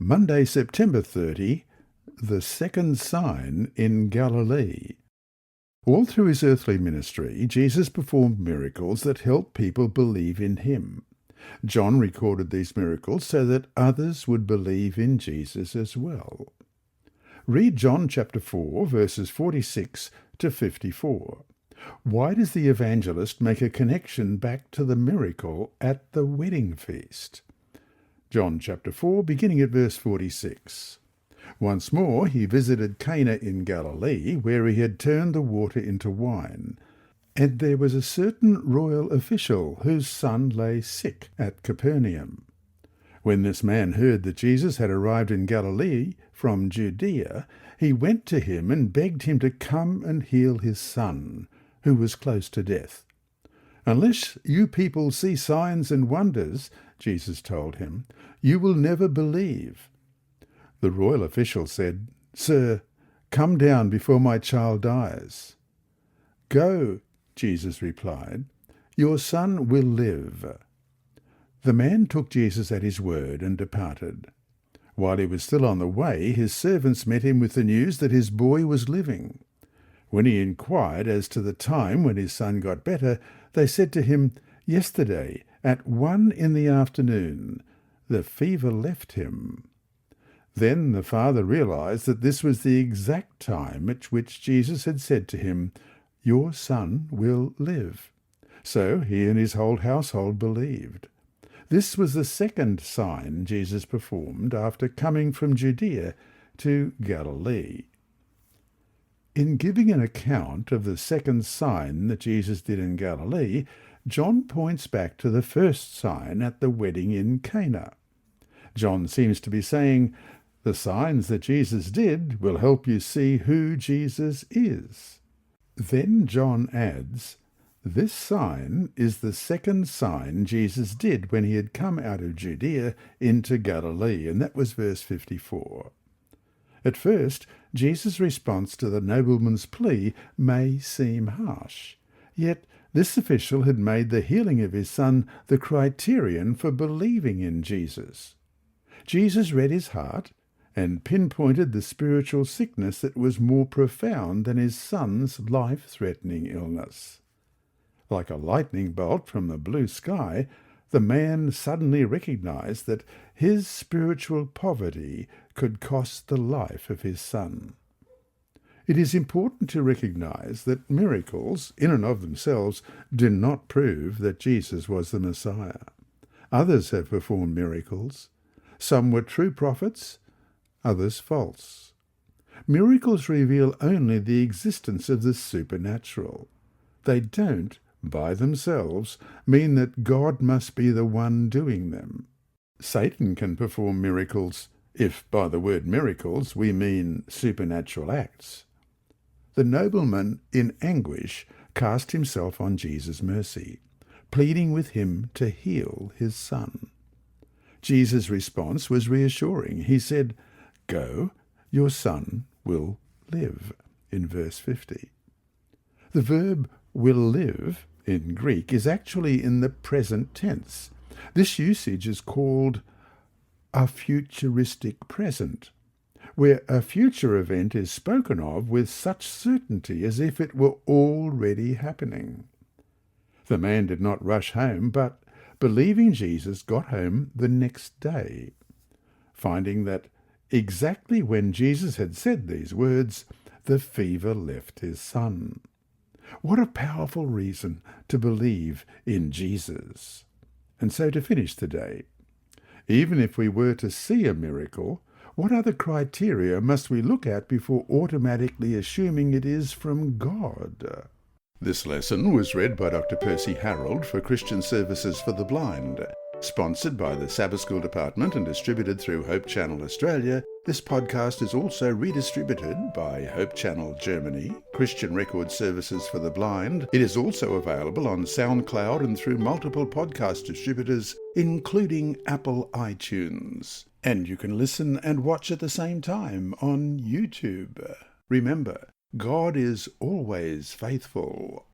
Monday, September 30, the second sign in Galilee. All through his earthly ministry, Jesus performed miracles that helped people believe in him. John recorded these miracles so that others would believe in Jesus as well. Read John chapter 4, verses 46 to 54. Why does the evangelist make a connection back to the miracle at the wedding feast? John chapter 4, beginning at verse 46. Once more he visited Cana in Galilee, where he had turned the water into wine. And there was a certain royal official whose son lay sick at Capernaum. When this man heard that Jesus had arrived in Galilee from Judea, he went to him and begged him to come and heal his son, who was close to death. "Unless you people see signs and wonders," Jesus told him, "you will never believe." The royal official said, "Sir, come down before my child dies." "Go," Jesus replied, "your son will live." The man took Jesus at his word and departed. While he was still on the way, his servants met him with the news that his boy was living. When he inquired as to the time when his son got better, they said to him, "Yesterday, at 1 in the afternoon, the fever left him." Then the father realized that this was the exact time at which Jesus had said to him, "Your son will live." So he and his whole household believed. This was the second sign Jesus performed after coming from Judea to Galilee. In giving an account of the second sign that Jesus did in Galilee, John points back to the first sign at the wedding in Cana. John seems to be saying, the signs that Jesus did will help you see who Jesus is. Then John adds, this sign is the second sign Jesus did when he had come out of Judea into Galilee, and that was verse 54. At first, Jesus' response to the nobleman's plea may seem harsh. Yet this official had made the healing of his son the criterion for believing in Jesus. Jesus read his heart and pinpointed the spiritual sickness that was more profound than his son's life-threatening illness. Like a lightning bolt from the blue sky, the man suddenly recognized that his spiritual poverty could cost the life of his son. It is important to recognize that miracles, in and of themselves, do not prove that Jesus was the Messiah. Others have performed miracles. Some were true prophets, others false. Miracles reveal only the existence of the supernatural. They don't, by themselves, mean that God must be the one doing them. Satan can perform miracles, if by the word miracles we mean supernatural acts. The nobleman, in anguish, cast himself on Jesus' mercy, pleading with him to heal his son. Jesus' response was reassuring. He said, "Go, your son will live," in verse 50. The verb will live in Greek is actually in the present tense. This usage is called a futuristic present, where a future event is spoken of with such certainty as if it were already happening. The man did not rush home, but, believing Jesus, got home the next day, finding that exactly when Jesus had said these words, the fever left his son. What a powerful reason to believe in Jesus. And so to finish today, even if we were to see a miracle, what other criteria must we look at before automatically assuming it is from God? This lesson was read by Dr. Percy Harrold for Christian Services for the Blind. Sponsored by the Sabbath School Department and distributed through Hope Channel Australia, this podcast is also redistributed by Hope Channel Germany, Christian Record Services for the Blind. It is also available on SoundCloud and through multiple podcast distributors, including Apple iTunes. And you can listen and watch at the same time on YouTube. Remember, God is always faithful.